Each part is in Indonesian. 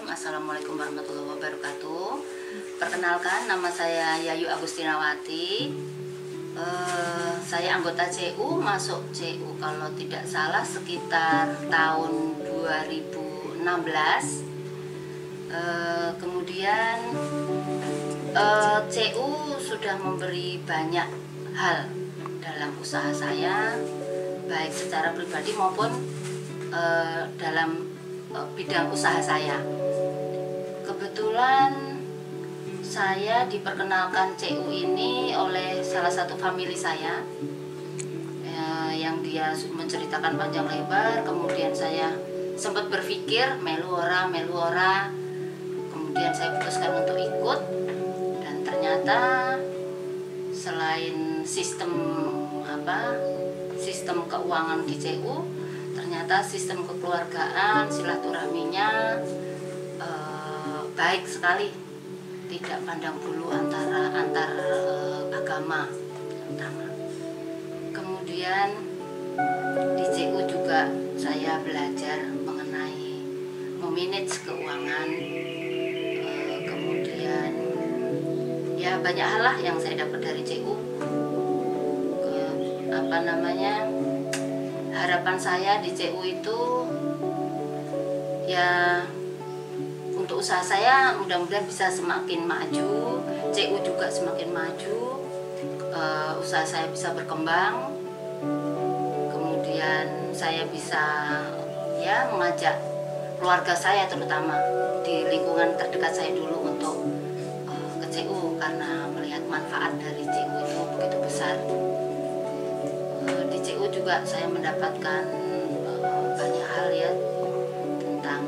Assalamualaikum warahmatullahi wabarakatuh. Perkenalkan, nama saya Yayu Agustinawati. Saya anggota CU, masuk CU kalau tidak salah sekitar tahun 2016. Kemudian CU sudah memberi banyak hal dalam usaha saya, baik secara pribadi maupun dalam bidang usaha saya. Kebetulan saya diperkenalkan CU ini oleh salah satu famili saya, yang dia menceritakan panjang lebar. Kemudian saya sempat berpikir melu ora, kemudian saya putuskan untuk ikut. Dan ternyata selain sistem keuangan di CU, ternyata sistem kekeluargaan, silaturahminya baik sekali, tidak pandang bulu antar agama terutama. Kemudian di CU juga saya belajar mengenai memanage keuangan, kemudian ya banyak hal lah yang saya dapat dari CU. Harapan saya di CU itu ya untuk usaha saya mudah-mudahan bisa semakin maju, CU juga semakin maju, usaha saya bisa berkembang, kemudian saya bisa ya mengajak keluarga saya terutama di lingkungan terdekat saya dulu untuk ke CU, karena melihat manfaat dari CU itu begitu besar. Di CU juga saya mendapatkan banyak hal ya tentang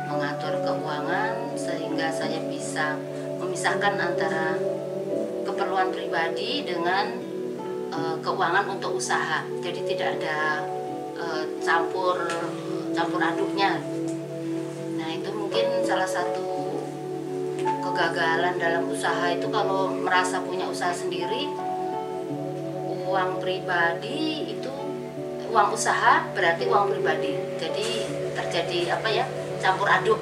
mengatur keuangan, sehingga saya bisa memisahkan antara keperluan pribadi dengan keuangan untuk usaha. Jadi tidak ada campur aduknya. Nah, itu mungkin salah satu kegagalan dalam usaha itu, kalau merasa punya usaha sendiri, uang pribadi itu uang usaha berarti uang pribadi, jadi terjadi campur aduk.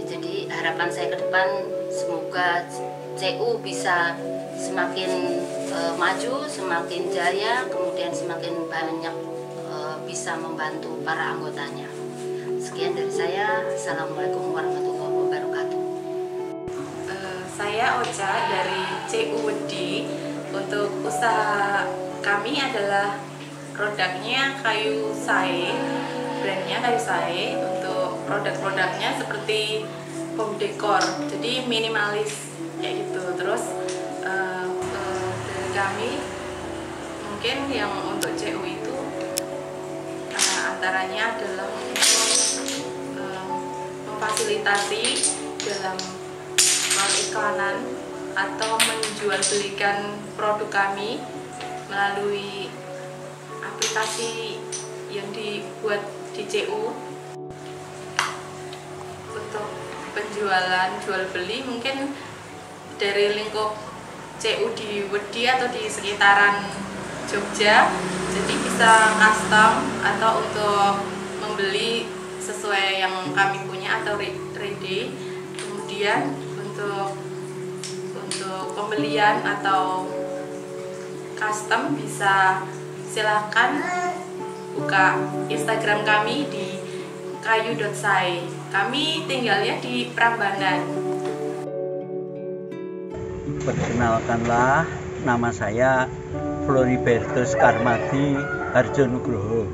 Jadi harapan saya ke depan semoga CU bisa semakin maju, semakin jaya, kemudian semakin banyak bisa membantu para anggotanya. Sekian dari saya. Assalamualaikum warahmatullahi wabarakatuh. Saya Ocha dari CU Wedi. Untuk usaha kami adalah produknya kayu sae, brandnya kayu sae. Untuk produk-produknya seperti home decor, jadi minimalis kayak gitu. Terus dari kami mungkin yang untuk CU itu antaranya adalah untuk memfasilitasi dalam iklanan atau menjualbelikan produk kami melalui aplikasi yang dibuat di CU. Untuk penjualan jual beli mungkin dari lingkup CU di Wedi atau di sekitaran Jogja, jadi bisa custom atau untuk membeli sesuai yang kami punya atau ready. Kemudian untuk pembelian atau custom bisa silakan buka Instagram kami di kayu.sae. Kami tinggalnya di Prambanan. Perkenalkanlah, nama saya Floribertus Karmadi Harjonugroho.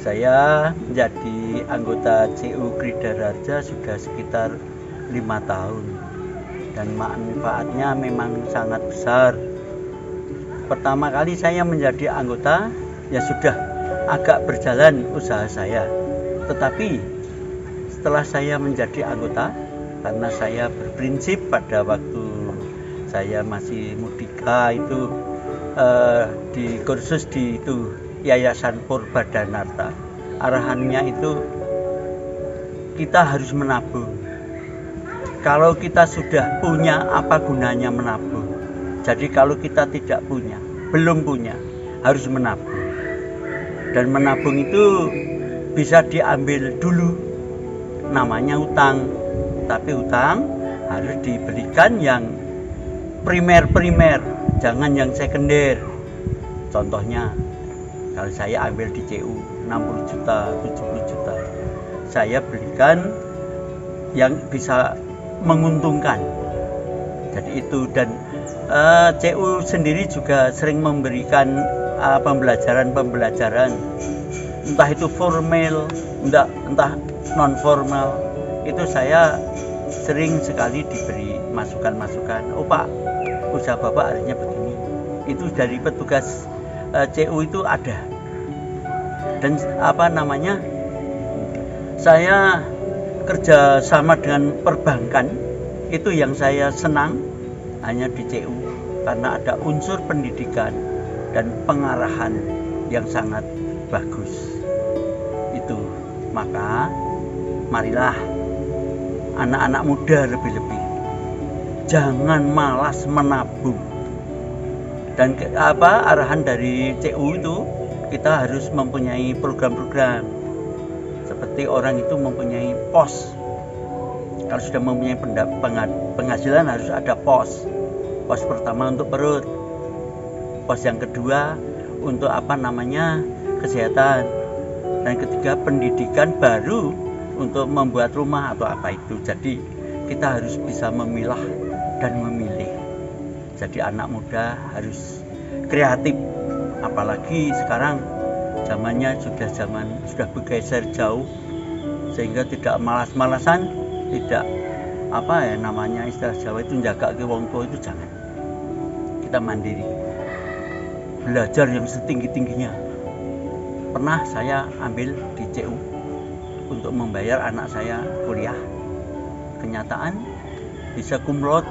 Saya menjadi anggota CU Kridararja sudah sekitar 5 tahun, dan manfaatnya memang sangat besar. Pertama kali saya menjadi anggota, ya sudah agak berjalan usaha saya. Tetapi setelah saya menjadi anggota, karena saya berprinsip pada waktu saya masih mudika itu di kursus di itu Yayasan Purbadanarta, arahannya itu kita harus menabung. Kalau kita sudah punya, apa gunanya menabung? Jadi kalau kita tidak punya, belum punya, harus menabung. Dan menabung itu bisa diambil dulu, namanya utang. Tapi utang harus diberikan yang primer, jangan yang sekunder. Contohnya, kalau saya ambil di CU 60 juta, 70 juta, saya berikan yang bisa menguntungkan. Jadi itu, dan CU sendiri juga sering memberikan pembelajaran, entah itu formal, entah non formal. Itu saya sering sekali diberi masukan. Oh Pak, usaha Bapak harusnya begini. Itu dari petugas CU itu ada. Dan saya kerja sama dengan perbankan, itu yang saya senang hanya di CU, karena ada unsur pendidikan dan pengarahan yang sangat bagus. Itu, maka marilah anak-anak muda lebih-lebih jangan malas menabung. Dan arahan dari CU itu, kita harus mempunyai program-program seperti orang itu mempunyai pos. Kalau sudah mempunyai penghasilan harus ada pos. Pos pertama untuk perut, pos yang kedua untuk kesehatan, dan ketiga pendidikan, baru untuk membuat rumah atau apa itu. Jadi kita harus bisa memilah dan memilih. Jadi anak muda harus kreatif, apalagi sekarang zamannya sudah bergeser jauh, sehingga tidak malas-malasan, tidak istilah Jawa itu jaga ke wong tua, itu jangan. Kita mandiri, belajar yang setinggi-tingginya. Pernah saya ambil di CU untuk membayar anak saya kuliah. Kenyataan bisa cum laude,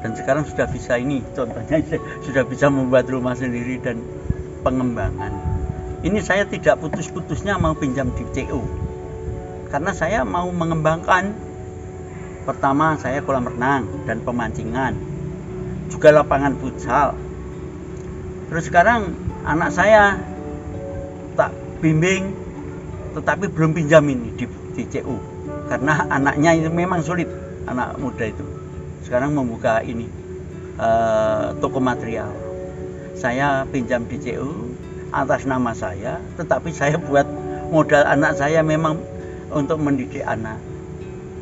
dan sekarang sudah bisa contohnya sudah bisa membuat rumah sendiri dan pengembangan. Ini saya tidak putus-putusnya mau pinjam di CU, karena saya mau mengembangkan. Pertama, saya kolam renang dan pemancingan, juga lapangan futsal. Terus sekarang anak saya tak bimbing, tetapi belum pinjam ini di CU, karena anaknya itu memang sulit, anak muda itu. Sekarang membuka toko material. Saya pinjam di CU atas nama saya, tetapi saya buat modal anak saya memang untuk mendidik anak.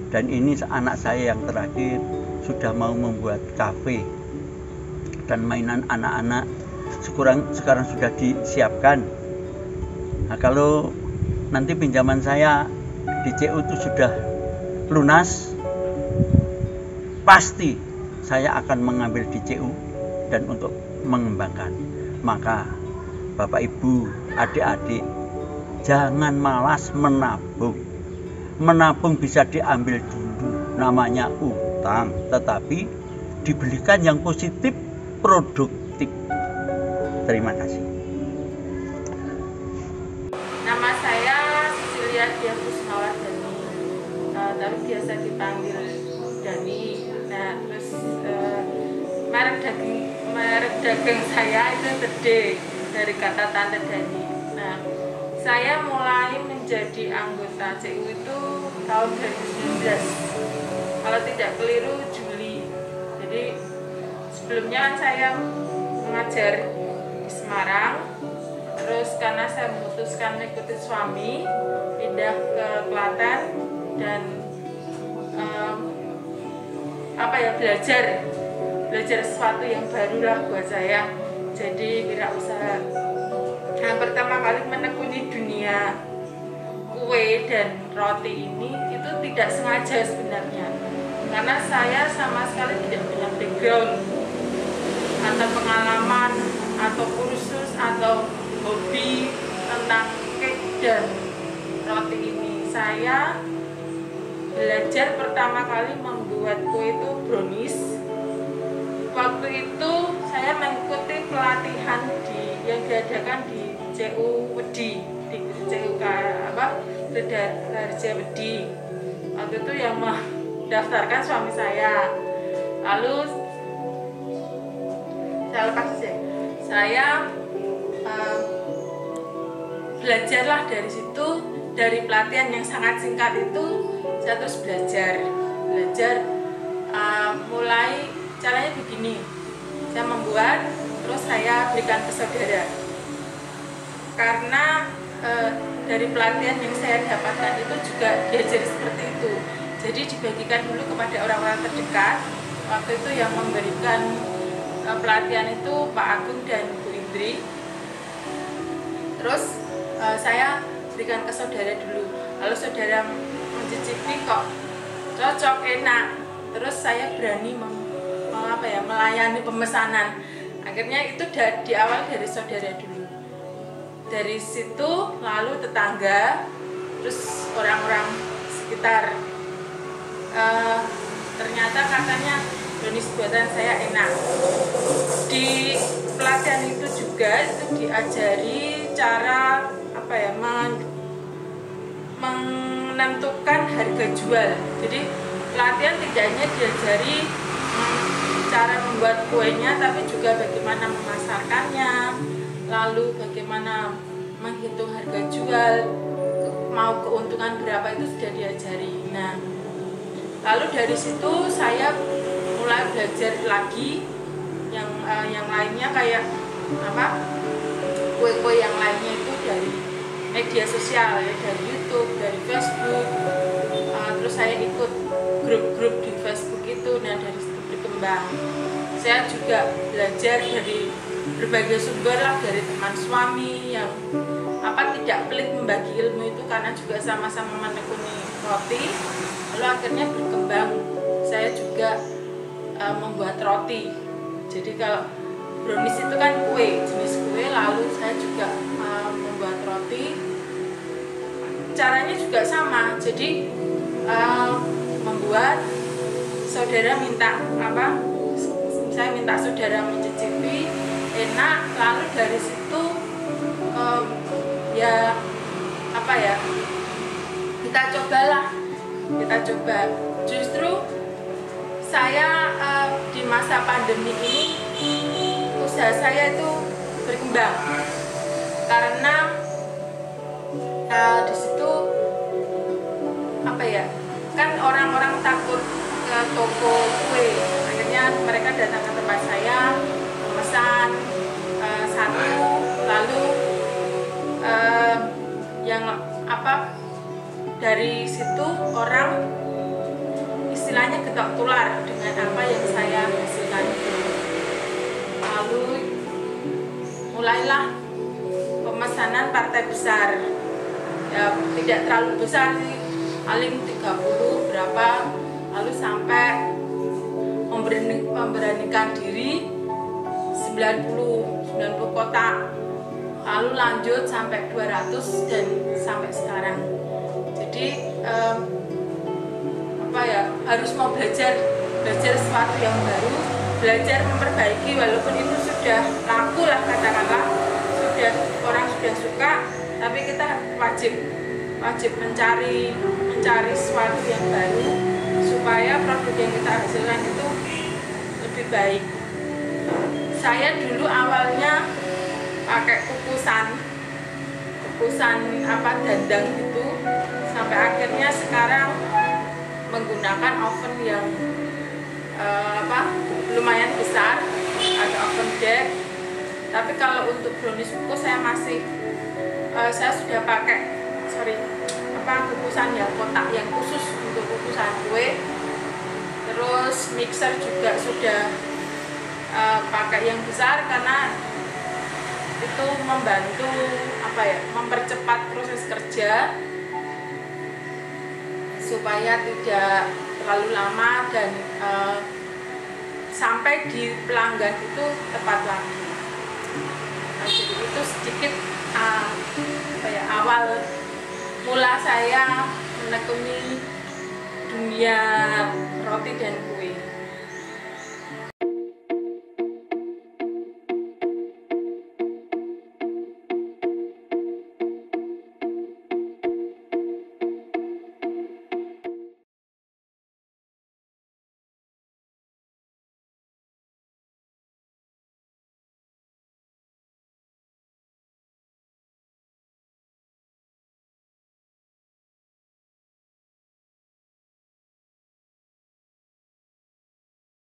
Dan ini anak saya yang terakhir sudah mau membuat kafe dan mainan anak-anak, sekarang sudah disiapkan. Nah, kalau nanti pinjaman saya di CU itu sudah lunas, pasti saya akan mengambil di CU dan untuk mengembangkan. Maka Bapak Ibu, adik-adik, jangan malas menabung. Menabung bisa diambil dulu, namanya utang, tetapi dibelikan yang positif, produktif. Terima kasih. Nama saya Cecilia Dian Kusmawardani, tapi biasa dipanggil Dani. Nah, terus merek dagang saya itu Tede, dari kata Tante Dani. Nah, saya mulai menjadi anggota CU itu tahun 2019, kalau tidak keliru Juli. Jadi sebelumnya saya mengajar di Semarang, terus karena saya memutuskan mengikuti suami, pindah ke Klaten dan belajar sesuatu yang baru lah buat saya. Jadi wirausaha. Nah, pertama kali menekuni dunia kue dan roti ini itu tidak sengaja sebenarnya, karena saya sama sekali tidak punya background atau pengalaman atau kursus atau hobi tentang cake dan roti ini. Saya belajar pertama kali membuat kue itu brownies. Waktu itu saya mengikuti pelatihan yang diadakan di CU Wedi, di CU Harja Wedi. Waktu itu yang mendaftarkan suami saya. Lalu saya belajarlah dari situ, dari pelatihan yang sangat singkat itu saya terus belajar mulai caranya begini, saya membuat terus saya berikan ke saudara karena dari pelatihan yang saya dapatkan itu juga diajari seperti itu. Jadi dibagikan dulu kepada orang-orang terdekat. Waktu itu yang memberikan pelatihan itu Pak Agung dan Bu Indri. Terus saya berikan ke saudara dulu. Lalu saudara mencicipi kok cocok, enak. Terus saya berani melayani pemesanan. Akhirnya itu di awal dari saudara dulu. Dari situ lalu tetangga, terus orang-orang sekitar. Ternyata katanya brownies buatan saya enak. Di pelatihan itu juga itu diajari cara menentukan harga jual. Jadi pelatihan tidak hanya diajari cara membuat kuenya, tapi juga bagaimana memasarkannya, lalu bagaimana menghitung harga jual, mau keuntungan berapa itu sudah diajari. Nah, lalu dari situ saya mulai belajar lagi yang lainnya kayak kue-kue yang lainnya itu dari media sosial ya, dari YouTube, dari Facebook. Terus saya ikut grup-grup di Facebook itu, nah dari situ berkembang. Saya juga belajar dari berbagai sumber lah, dari teman suami yang tidak pelit membagi ilmu itu karena juga sama-sama menekuni roti. Lalu akhirnya berkembang, saya juga membuat roti. Jadi kalau brownies itu kan kue, jenis kue, lalu saya juga membuat roti. Caranya juga sama, jadi membuat, saudara minta saya minta saudara mencicipi, enak, lalu dari situ kita coba. Justru saya di masa pandemi ini usaha saya itu berkembang karena di situ kan orang-orang takut ke toko kue, akhirnya mereka datang ke tempat saya memesan satu, lalu dari situ orang istilahnya getok tular dengan apa yang saya hasilkan itu. Lalu mulailah pemesanan partai besar, ya tidak terlalu besar sih, paling 30 berapa, lalu sampai memberanikan diri 90 kotak, lalu lanjut sampai 200 dan sampai sekarang. Jadi harus mau belajar sesuatu yang baru, belajar memperbaiki, walaupun itu sudah laku lah katakanlah, orang sudah suka, tapi kita wajib mencari sesuatu yang baru supaya produk yang kita hasilkan itu lebih baik. Saya dulu awalnya pakai kukusan dandang gitu, sampai akhirnya sekarang menggunakan oven yang lumayan besar, ada oven deck. Tapi kalau untuk brownies kukus saya sudah pakai kukusan yang kotak yang khusus untuk kukusan kue. Terus mixer juga sudah pakai yang besar karena itu membantu mempercepat proses kerja supaya tidak terlalu lama dan sampai di pelanggan itu tepat lagi. Nah, jadi itu sedikit awal mula saya menekuni dunia roti dan kue.